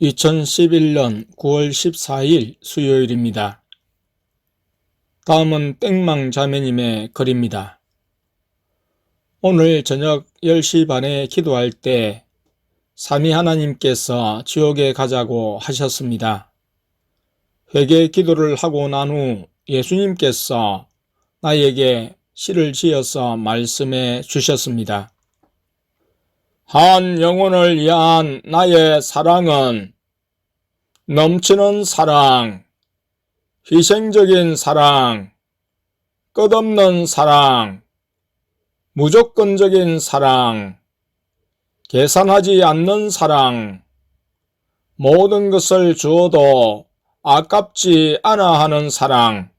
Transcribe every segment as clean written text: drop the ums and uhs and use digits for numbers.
2011년 9월 14일 수요일입니다. 다음은 땡망 자매님의 글입니다. 오늘 저녁 10시 반에 기도할 때 삼위 하나님께서 지옥에 가자고 하셨습니다. 회개 기도를 하고 난 후 예수님께서 나에게 시를 지어서 말씀해 주셨습니다. 한 영혼을 위한 나의 사랑은 넘치는 사랑, 희생적인 사랑, 끝없는 사랑, 무조건적인 사랑, 계산하지 않는 사랑, 모든 것을 주어도 아깝지 않아 하는 사랑,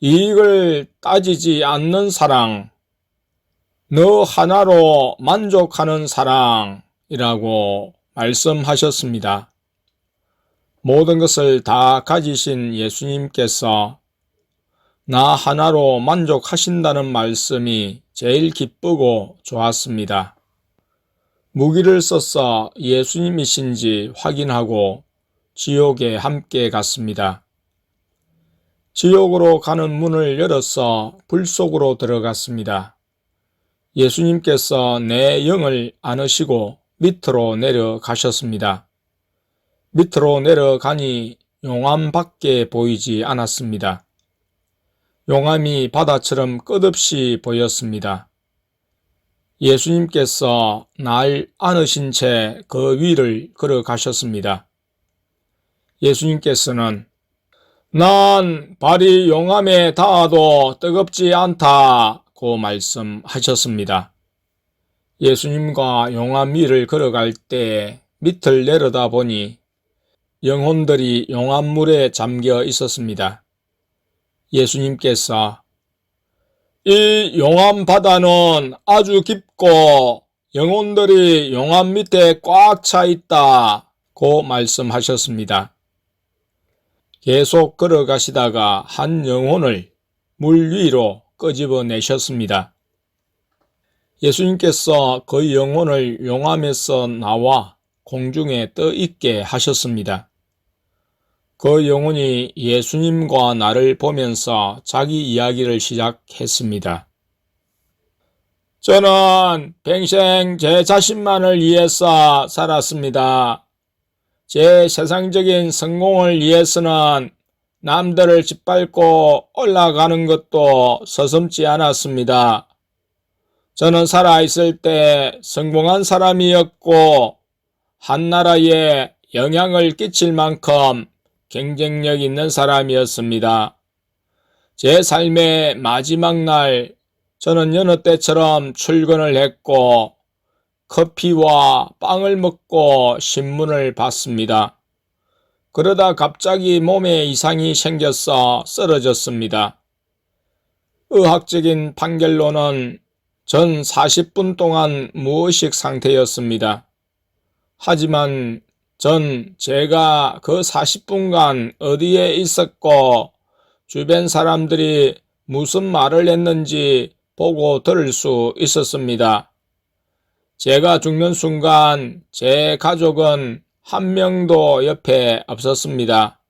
이익을 따지지 않는 사랑, 너 하나로 만족하는 사랑이라고 말씀하셨습니다. 모든 것을 다 가지신 예수님께서 나 하나로 만족하신다는 말씀이 제일 기쁘고 좋았습니다. 무기를 써서 예수님이신지 확인하고 지옥에 함께 갔습니다. 지옥으로 가는 문을 열어서 불 속으로 들어갔습니다. 예수님께서 내 영을 안으시고 밑으로 내려가셨습니다. 밑으로 내려가니 용암밖에 보이지 않았습니다. 용암이 바다처럼 끝없이 보였습니다. 예수님께서 날 안으신 채 그 위를 걸어가셨습니다. 예수님께서는 난 발이 용암에 닿아도 뜨겁지 않다고 말씀하셨습니다. 예수님과 용암 위를 걸어갈 때 밑을 내려다 보니 영혼들이 용암물에 잠겨 있었습니다. 예수님께서 이 용암 바다는 아주 깊고 영혼들이 용암 밑에 꽉 차 있다고 말씀하셨습니다. 계속 걸어가시다가 한 영혼을 물 위로 끄집어내셨습니다. 예수님께서 그 영혼을 용암에서 나와 공중에 떠 있게 하셨습니다. 그 영혼이 예수님과 나를 보면서 자기 이야기를 시작했습니다. 저는 평생 제 자신만을 위해서 살았습니다. 제 세상적인 성공을 위해서는 남들을 짓밟고 올라가는 것도 서슴지 않았습니다. 저는 살아있을 때 성공한 사람이었고 한 나라에 영향을 끼칠 만큼 경쟁력 있는 사람이었습니다. 제 삶의 마지막 날 저는 여느 때처럼 출근을 했고 커피와 빵을 먹고 신문을 봤습니다. 그러다 갑자기 몸에 이상이 생겨서 쓰러졌습니다. 의학적인 판결로는 전 40분 동안 무의식 상태였습니다. 하지만 전 제가 그 40분간 어디에 있었고 주변 사람들이 무슨 말을 했는지 보고 들을 수 있었습니다. 제가 죽는 순간 제 가족은 한 명도 옆에 없었습니다.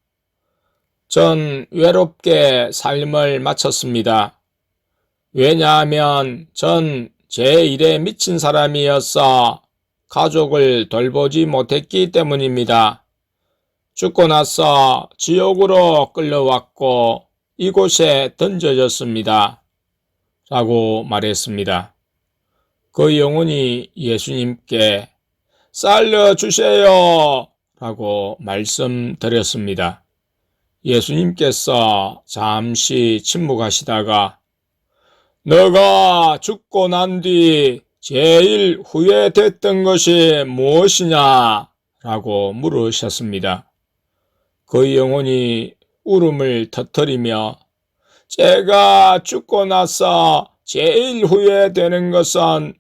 전 외롭게 삶을 마쳤습니다. 왜냐하면 전 제 일에 미친 사람이어서 가족을 돌보지 못했기 때문입니다. 죽고 나서 지옥으로 끌려왔고 이곳에 던져졌습니다. 라고 말했습니다. 그 영혼이 예수님께 살려주세요 라고 말씀드렸습니다. 예수님께서 잠시 침묵하시다가 너가 죽고 난 뒤 제일 후회됐던 것이 무엇이냐? 라고 물으셨습니다. 그 영혼이 울음을 터뜨리며 제가 죽고 나서 제일 후회되는 것은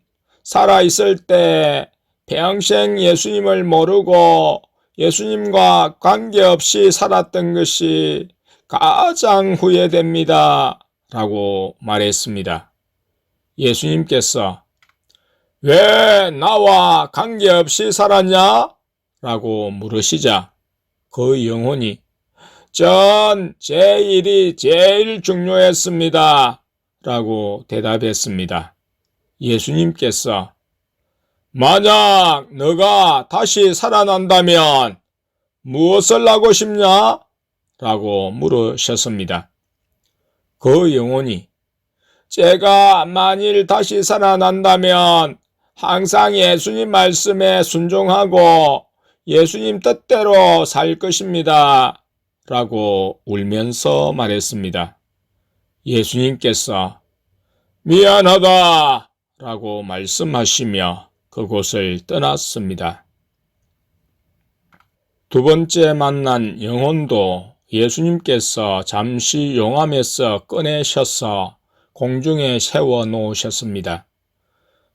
살아있을 때 평생 예수님을 모르고 예수님과 관계없이 살았던 것이 가장 후회됩니다. 라고 말했습니다. 예수님께서 왜 나와 관계없이 살았냐? 라고 물으시자 그 영혼이 전 제 일이 제일 중요했습니다. 라고 대답했습니다. 예수님께서 만약 너가 다시 살아난다면 무엇을 하고 싶냐? 라고 물으셨습니다. 그 영혼이 제가 만일 다시 살아난다면 항상 예수님 말씀에 순종하고 예수님 뜻대로 살 것입니다. 라고 울면서 말했습니다. 예수님께서 미안하다 라고 말씀하시며 그곳을 떠났습니다. 두 번째 만난 영혼도 예수님께서 잠시 용암에서 꺼내셔서 공중에 세워 놓으셨습니다.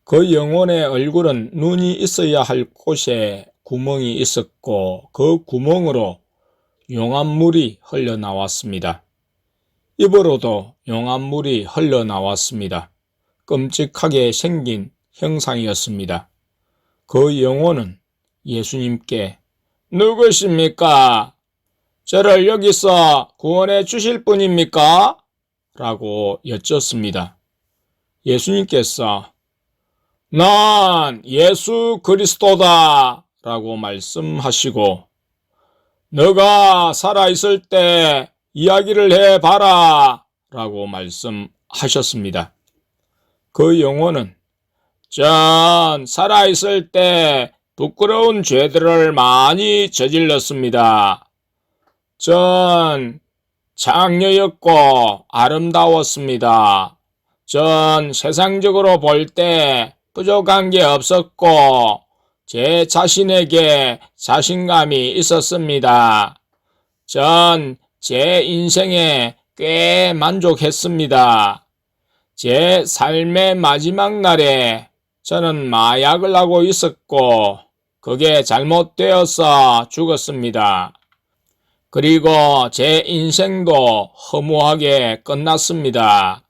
그 영혼의 얼굴은 눈이 있어야 할 곳에 구멍이 있었고 그 구멍으로 용암물이 흘러나왔습니다. 입으로도 용암물이 흘러나왔습니다. 끔찍하게 생긴 형상이었습니다. 그 영혼은 예수님께 누구십니까? 저를 여기서 구원해 주실 분입니까? 라고 여쭙습니다. 예수님께서 난 예수 그리스도다 라고 말씀하시고 너가 살아있을 때 이야기를 해봐라 라고 말씀하셨습니다. 그 영혼은 전 살아있을 때 부끄러운 죄들을 많이 저질렀습니다. 전 장녀였고 아름다웠습니다. 전 세상적으로 볼 때 부족한 게 없었고 제 자신에게 자신감이 있었습니다. 전 제 인생에 꽤 만족했습니다. 제 삶의 마지막 날에 저는 마약을 하고 있었고 그게 잘못되어서 죽었습니다. 그리고 제 인생도 허무하게 끝났습니다.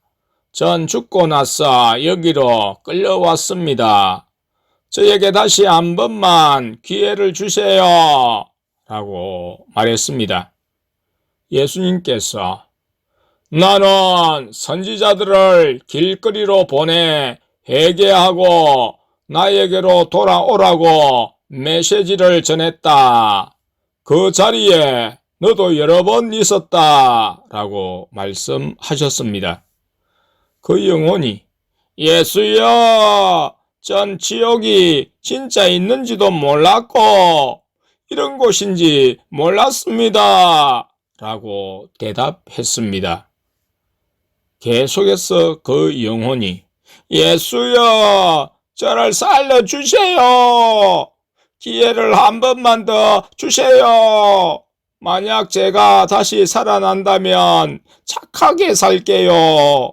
전 죽고 나서 여기로 끌려왔습니다. 저에게 다시 한 번만 기회를 주세요. 라고 말했습니다. 예수님께서 나는 선지자들을 길거리로 보내 회개하고 나에게로 돌아오라고 메시지를 전했다. 그 자리에 너도 여러 번 있었다. 라고 말씀하셨습니다. 그 영혼이 예수여, 전 지옥이 진짜 있는지도 몰랐고 이런 곳인지 몰랐습니다. 라고 대답했습니다. 계속해서 그 영혼이 예수여, 저를 살려주세요. 기회를 한 번만 더 주세요. 만약 제가 다시 살아난다면 착하게 살게요.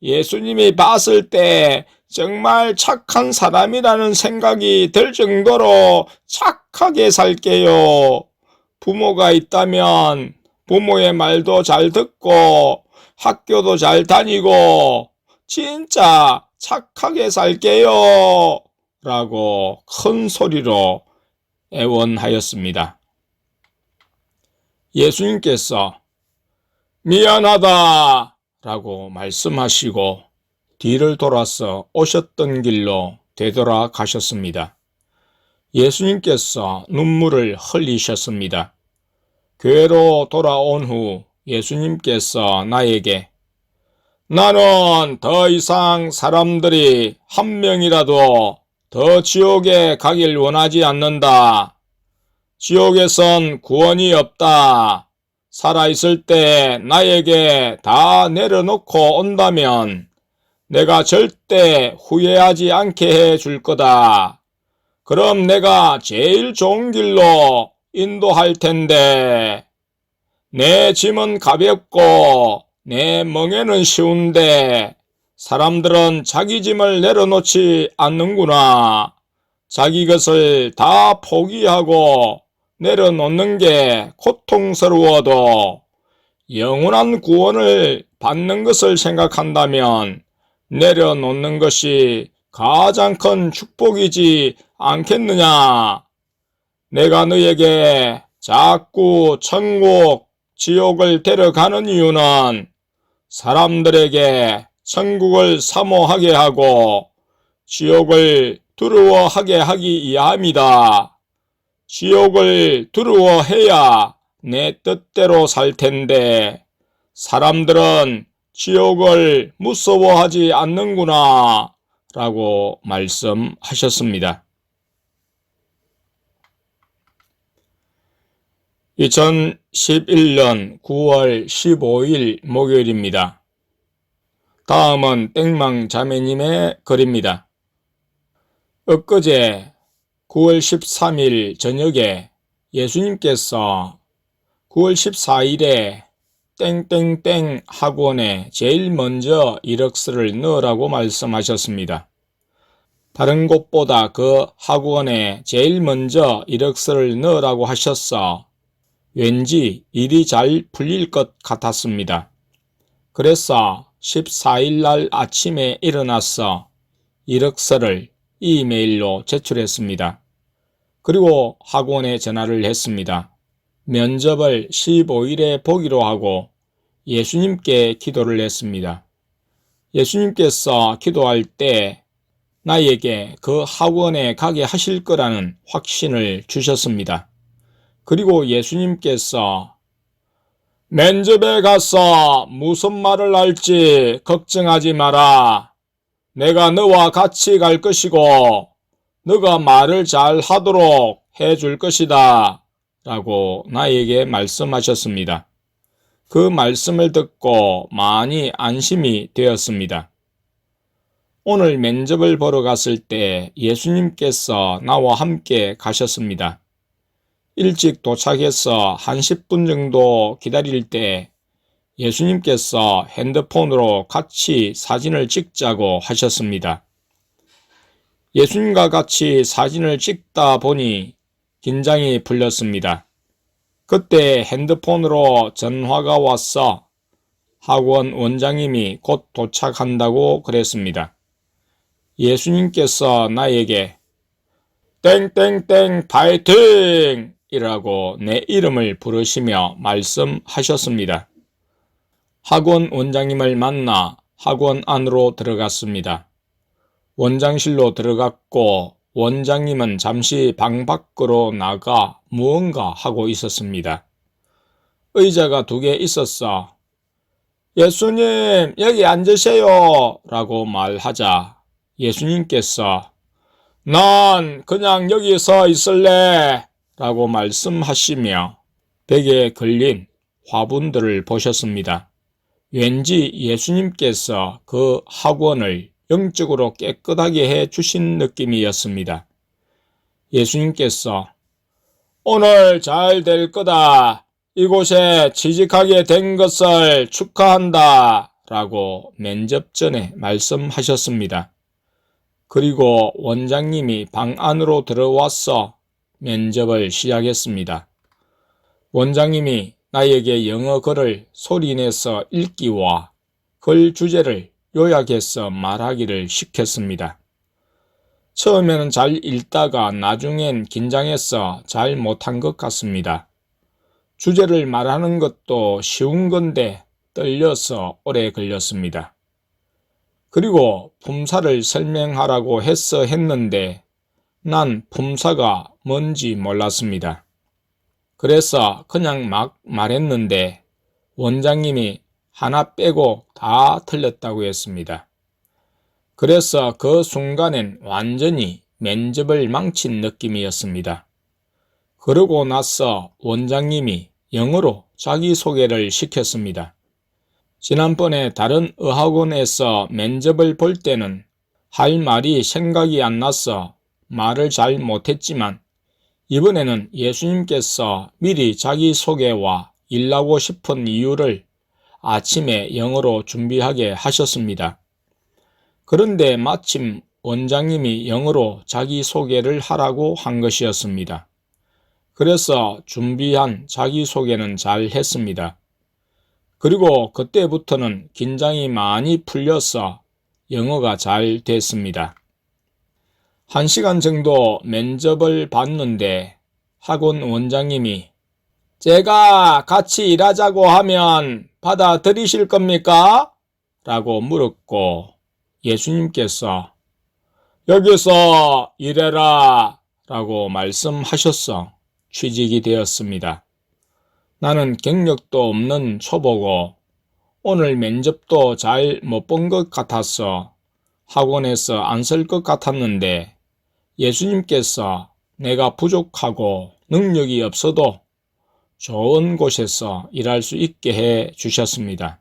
예수님이 봤을 때 정말 착한 사람이라는 생각이 들 정도로 착하게 살게요. 부모가 있다면 부모의 말도 잘 듣고 학교도 잘 다니고 진짜 착하게 살게요. 라고 큰 소리로 애원하였습니다. 예수님께서 미안하다 라고 말씀하시고 뒤를 돌아서 오셨던 길로 되돌아가셨습니다. 예수님께서 눈물을 흘리셨습니다. 교회로 돌아온 후 예수님께서 나에게 나는 더 이상 사람들이 한 명이라도 더 지옥에 가길 원하지 않는다. 지옥에선 구원이 없다. 살아있을 때 나에게 다 내려놓고 온다면 내가 절대 후회하지 않게 해 줄 거다. 그럼 내가 제일 좋은 길로 인도할 텐데 내 짐은 가볍고 내 멍에는 쉬운데 사람들은 자기 짐을 내려놓지 않는구나. 자기 것을 다 포기하고 내려놓는 게 고통스러워도 영원한 구원을 받는 것을 생각한다면 내려놓는 것이 가장 큰 축복이지 않겠느냐. 내가 너에게 자꾸 천국, 지옥을 데려가는 이유는 사람들에게 천국을 사모하게 하고 지옥을 두려워하게 하기 위함이다. 지옥을 두려워해야 내 뜻대로 살 텐데 사람들은 지옥을 무서워하지 않는구나 라고 말씀하셨습니다. 2011년 9월 15일 목요일입니다. 다음은 땡망 자매님의 글입니다. 엊그제 9월 13일 저녁에 예수님께서 9월 14일에 땡땡땡 학원에 제일 먼저 이력서를 넣으라고 말씀하셨습니다. 다른 곳보다 그 학원에 제일 먼저 이력서를 넣으라고 하셔서 왠지 일이 잘 풀릴 것 같았습니다. 그래서 14일 날 아침에 일어나서 이력서를 이메일로 제출했습니다. 그리고 학원에 전화를 했습니다. 면접을 15일에 보기로 하고 예수님께 기도를 했습니다. 예수님께서 기도할 때 나에게 그 학원에 가게 하실 거라는 확신을 주셨습니다. 그리고 예수님께서 면접에 가서 무슨 말을 할지 걱정하지 마라. 내가 너와 같이 갈 것이고 너가 말을 잘 하도록 해줄 것이다. 라고 나에게 말씀하셨습니다. 그 말씀을 듣고 많이 안심이 되었습니다. 오늘 면접을 보러 갔을 때 예수님께서 나와 함께 가셨습니다. 일찍 도착해서 한 10분 정도 기다릴 때 예수님께서 핸드폰으로 같이 사진을 찍자고 하셨습니다. 예수님과 같이 사진을 찍다 보니 긴장이 풀렸습니다. 그때 핸드폰으로 전화가 와서 학원 원장님이 곧 도착한다고 그랬습니다. 예수님께서 나에게 땡땡땡 파이팅! 이라고 내 이름을 부르시며 말씀하셨습니다. 학원 원장님을 만나 학원 안으로 들어갔습니다. 원장실로 들어갔고 원장님은 잠시 방 밖으로 나가 무언가 하고 있었습니다. 의자가 2개 있었어. 예수님 여기 앉으세요 라고 말하자 예수님께서 난 그냥 여기 서 있을래 라고 말씀하시며 벽에 걸린 화분들을 보셨습니다. 왠지 예수님께서 그 학원을 영적으로 깨끗하게 해 주신 느낌이었습니다. 예수님께서 오늘 잘 될 거다. 이곳에 취직하게 된 것을 축하한다. 라고 면접 전에 말씀하셨습니다. 그리고 원장님이 방 안으로 들어와서 면접을 시작했습니다. 원장님이 나에게 영어 글을 소리내서 읽기와 글 주제를 요약해서 말하기를 시켰습니다. 처음에는 잘 읽다가 나중엔 긴장해서 잘 못한 것 같습니다. 주제를 말하는 것도 쉬운 건데 떨려서 오래 걸렸습니다. 그리고 품사를 설명하라고 했는데 난 품사가 뭔지 몰랐습니다. 그래서 그냥 막 말했는데 원장님이 하나 빼고 다 틀렸다고 했습니다. 그래서 그 순간엔 완전히 면접을 망친 느낌이었습니다. 그러고 나서 원장님이 영어로 자기소개를 시켰습니다. 지난번에 다른 의학원에서 면접을 볼 때는 할 말이 생각이 안 나서 말을 잘 못했지만 이번에는 예수님께서 미리 자기소개와 일하고 싶은 이유를 아침에 영어로 준비하게 하셨습니다. 그런데 마침 원장님이 영어로 자기소개를 하라고 한 것이었습니다. 그래서 준비한 자기소개는 잘 했습니다. 그리고 그때부터는 긴장이 많이 풀려서 영어가 잘 됐습니다. 1시간 정도 면접을 봤는데 학원 원장님이 제가 같이 일하자고 하면 받아들이실 겁니까? 라고 물었고 예수님께서 여기서 일해라 라고 말씀하셔서 취직이 되었습니다. 나는 경력도 없는 초보고 오늘 면접도 잘 못 본 것 같아서 학원에서 안 쓸 것 같았는데 예수님께서 내가 부족하고 능력이 없어도 좋은 곳에서 일할 수 있게 해 주셨습니다.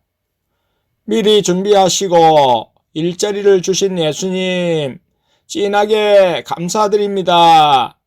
미리 준비하시고 일자리를 주신 예수님, 진하게 감사드립니다.